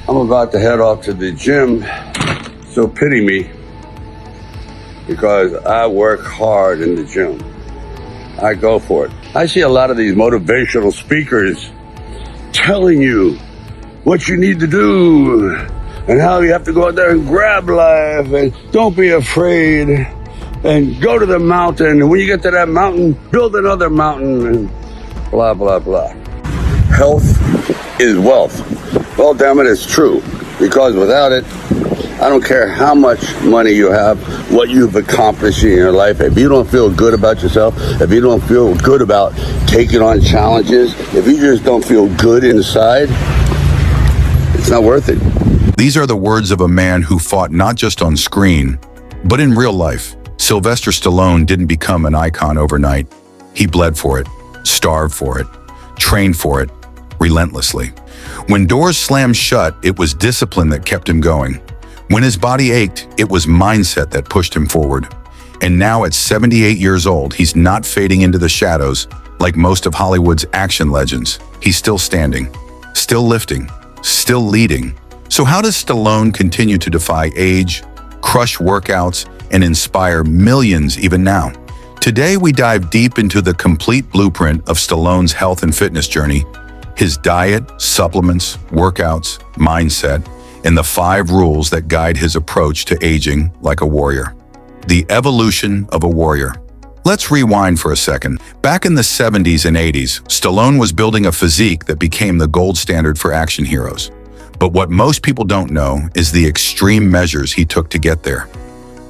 I'm about to head off to the gym, so pity me, because I work hard in the gym. I go for it. I see a lot of these motivational speakers telling you what you need to do and how you have to go out there and grab life and don't be afraid and go to the mountain. And when you get to that mountain, build another mountain and blah, blah, blah. Health is wealth. Well, damn it, it's true. Because without it, I don't care how much money you have, what you've accomplished in your life. If you don't feel good about yourself, if you don't feel good about taking on challenges, if you just don't feel good inside, it's not worth it. These are the words of a man who fought not just on screen, but in real life. Sylvester Stallone didn't become an icon overnight. He bled for it, starved for it, trained for it, relentlessly. When doors slammed shut, it was discipline that kept him going. When his body ached, it was mindset that pushed him forward. And now at 78 years old, he's not fading into the shadows like most of Hollywood's action legends. He's still standing, still lifting, still leading. So how does Stallone continue to defy age, crush workouts, and inspire millions even now? Today, we dive deep into the complete blueprint of Stallone's health and fitness journey, his diet, supplements, workouts, mindset, and the 5 rules that guide his approach to aging like a warrior. The evolution of a warrior. Let's rewind for a second. Back in the 70s and 80s, Stallone was building a physique that became the gold standard for action heroes. But what most people don't know is the extreme measures he took to get there.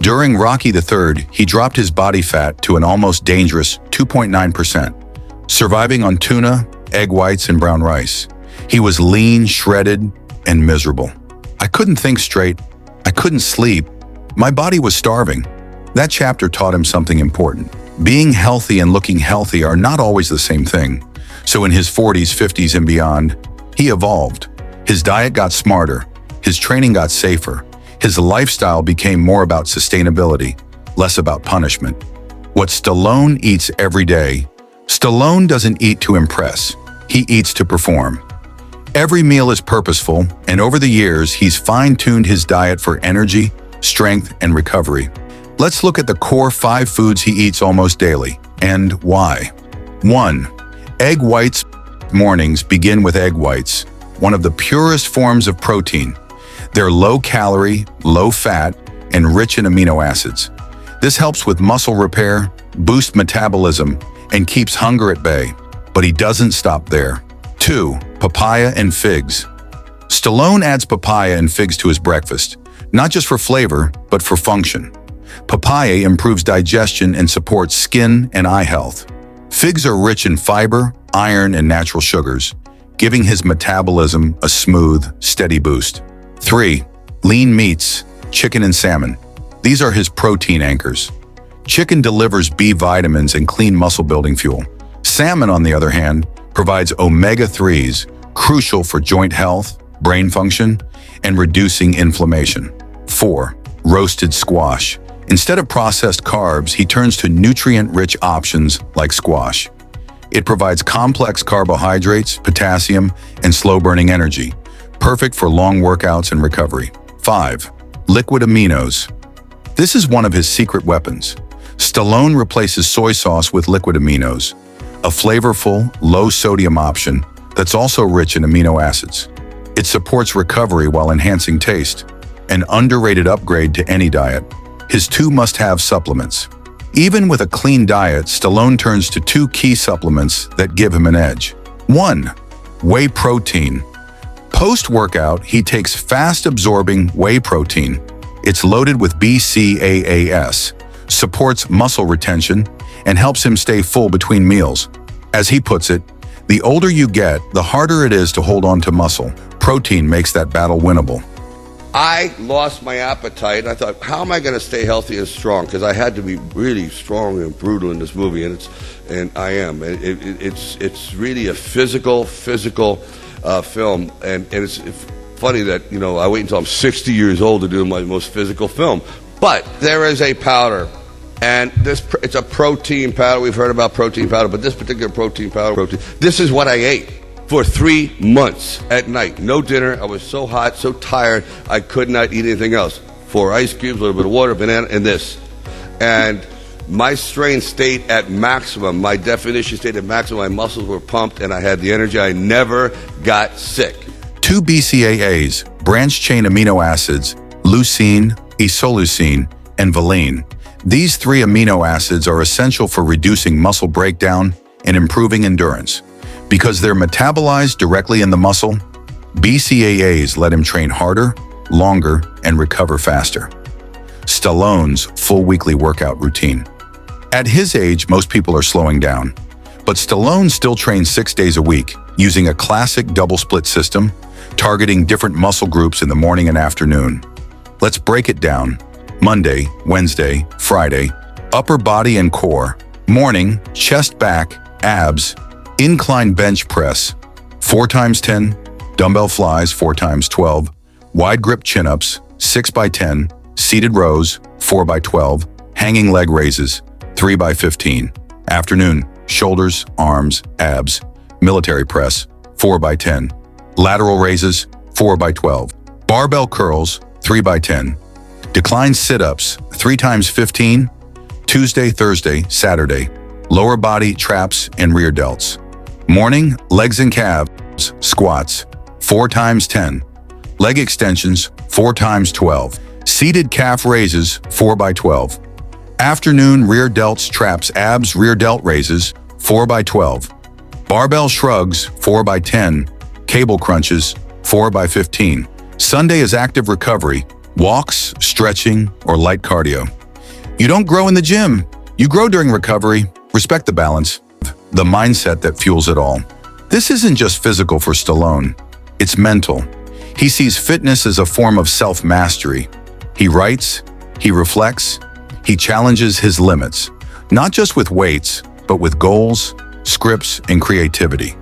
During Rocky III, he dropped his body fat to an almost dangerous 2.9%, surviving on tuna, egg whites, and brown rice. He was lean, shredded, and miserable. I couldn't think straight. I couldn't sleep. My body was starving. That chapter taught him something important. Being healthy and looking healthy are not always the same thing. So in his 40s, 50s, and beyond, he evolved. His diet got smarter. His training got safer. His lifestyle became more about sustainability, less about punishment. What Stallone eats every day, Stallone doesn't eat to impress. He eats to perform. Every meal is purposeful, and over the years, he's fine-tuned his diet for energy, strength, and recovery. Let's look at the core 5 foods he eats almost daily, and why. 1. Egg whites. Mornings begin with egg whites, one of the purest forms of protein. They're low-calorie, low-fat, and rich in amino acids. This helps with muscle repair, boosts metabolism, and keeps hunger at bay. But he doesn't stop there. 2. Papaya and figs. Stallone adds papaya and figs to his breakfast, not just for flavor, but for function. Papaya improves digestion and supports skin and eye health. Figs are rich in fiber, iron, and natural sugars, giving his metabolism a smooth, steady boost. 3. Lean meats, chicken and salmon. These are his protein anchors. Chicken delivers B vitamins and clean muscle-building fuel. Salmon, on the other hand, provides omega-3s, crucial for joint health, brain function, and reducing inflammation. 4. Roasted squash. Instead of processed carbs, he turns to nutrient-rich options like squash. It provides complex carbohydrates, potassium, and slow-burning energy, perfect for long workouts and recovery. 5. Liquid aminos. This is one of his secret weapons. Stallone replaces soy sauce with liquid aminos, a flavorful, low-sodium option that's also rich in amino acids. It supports recovery while enhancing taste, an underrated upgrade to any diet. His 2 must-have supplements. Even with a clean diet, Stallone turns to 2 key supplements that give him an edge. 1. Whey protein. Post-workout, he takes fast-absorbing whey protein. It's loaded with BCAAs, supports muscle retention, and helps him stay full between meals. As he puts it, the older you get, the harder it is to hold on to muscle. Protein makes that battle winnable. I lost my appetite. I thought, how am I going to stay healthy and strong? Because I had to be really strong and brutal in this movie, and I am. It's really a physical film, and it's funny that I wait until I'm 60 years old to do my most physical film. But there is a powder, and it's a protein powder. We've heard about protein powder, but this particular protein powder, this is what I ate. for 3 months at night. No dinner. I was so hot, so tired, I could not eat anything else. 4 ice cubes, a little bit of water, banana, and this. And my strength stayed at maximum. My definition stayed at maximum. My muscles were pumped, and I had the energy. I never got sick. 2 BCAAs, branched-chain amino acids, leucine, isoleucine, and valine. These 3 amino acids are essential for reducing muscle breakdown and improving endurance. Because they're metabolized directly in the muscle, BCAAs let him train harder, longer, and recover faster. Stallone's full weekly workout routine. At his age, most people are slowing down, but Stallone still trains 6 days a week using a classic double-split system, targeting different muscle groups in the morning and afternoon. Let's break it down. Monday, Wednesday, Friday, upper body and core. Morning, chest, back, abs, incline bench press, 4 times 10, dumbbell flies, 4 times 12, wide grip chin-ups, 6 by 10, seated rows, 4 by 12, hanging leg raises, 3 by 15. Afternoon, shoulders, arms, abs, military press, 4 by 10, lateral raises, 4 by 12, barbell curls, 3 by 10, decline sit-ups, 3 times 15, Tuesday, Thursday, Saturday, lower body traps and rear delts. Morning, legs and calves, squats, 4 times 10, leg extensions, 4 times 12, seated calf raises, 4 by 12. Afternoon, rear delts, traps, abs, rear delt raises, 4 by 12. Barbell shrugs, 4 by 10, cable crunches, 4 by 15. Sunday is active recovery, walks, stretching, or light cardio. You don't grow in the gym. You grow during recovery. Respect the balance, the mindset that fuels it all. This isn't just physical for Stallone. It's mental. He sees fitness as a form of self-mastery. He writes, he reflects, he challenges his limits, not just with weights, but with goals, scripts, and creativity.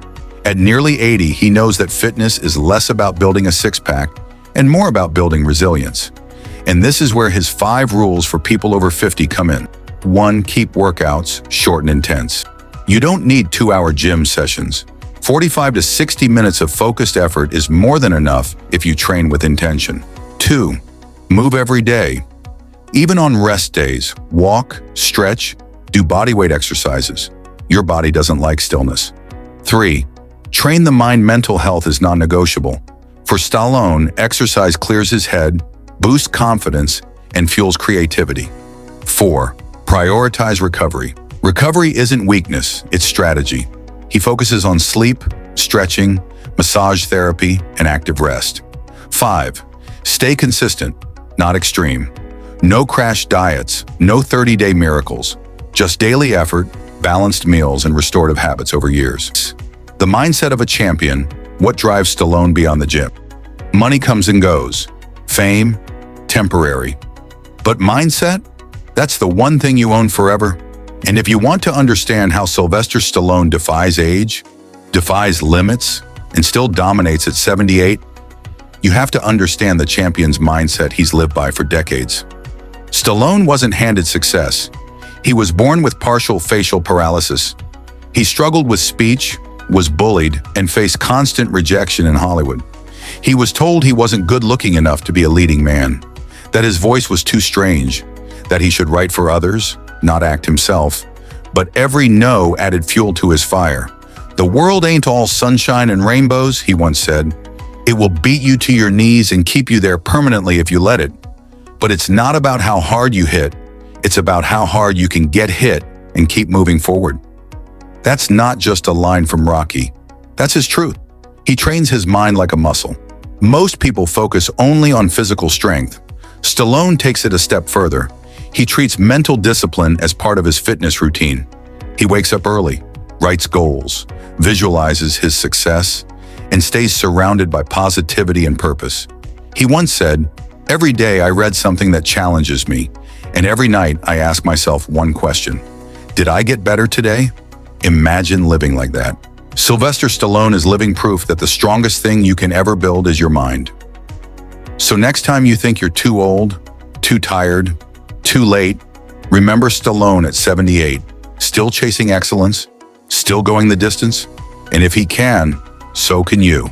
At nearly 80, he knows that fitness is less about building a six-pack and more about building resilience. And this is where his 5 rules for people over 50 come in. 1. Keep workouts short and intense. You don't need 2-hour gym sessions. 45 to 60 minutes of focused effort is more than enough if you train with intention. 2. Move every day. Even on rest days, walk, stretch, do bodyweight exercises. Your body doesn't like stillness. 3. Train the mind. Mental health is non-negotiable. For Stallone, exercise clears his head, boosts confidence, and fuels creativity. 4. Prioritize recovery. Recovery isn't weakness, it's strategy. He focuses on sleep, stretching, massage therapy, and active rest. 5. Stay consistent, not extreme. No crash diets, no 30-day miracles. Just daily effort, balanced meals, and restorative habits over years. The mindset of a champion. What drives Stallone beyond the gym? Money comes and goes. Fame, temporary. But mindset? That's the one thing you own forever. And if you want to understand how Sylvester Stallone defies age, defies limits, and still dominates at 78, you have to understand the champion's mindset he's lived by for decades. Stallone wasn't handed success. He was born with partial facial paralysis. He struggled with speech, was bullied, and faced constant rejection in Hollywood. He was told he wasn't good-looking enough to be a leading man, that his voice was too strange, that he should write for others, not act himself. But every no added fuel to his fire. The world ain't all sunshine and rainbows, he once said. It will beat you to your knees and keep you there permanently if you let it. But it's not about how hard you hit. It's about how hard you can get hit and keep moving forward. That's not just a line from Rocky. That's his truth. He trains his mind like a muscle. Most people focus only on physical strength. Stallone takes it a step further. He treats mental discipline as part of his fitness routine. He wakes up early, writes goals, visualizes his success, and stays surrounded by positivity and purpose. He once said, "Every day I read something that challenges me, and every night I ask myself one question. Did I get better today?" Imagine living like that. Sylvester Stallone is living proof that the strongest thing you can ever build is your mind. So next time you think you're too old, too tired, too late, remember Stallone at 78, still chasing excellence, still going the distance, and if he can, So can you.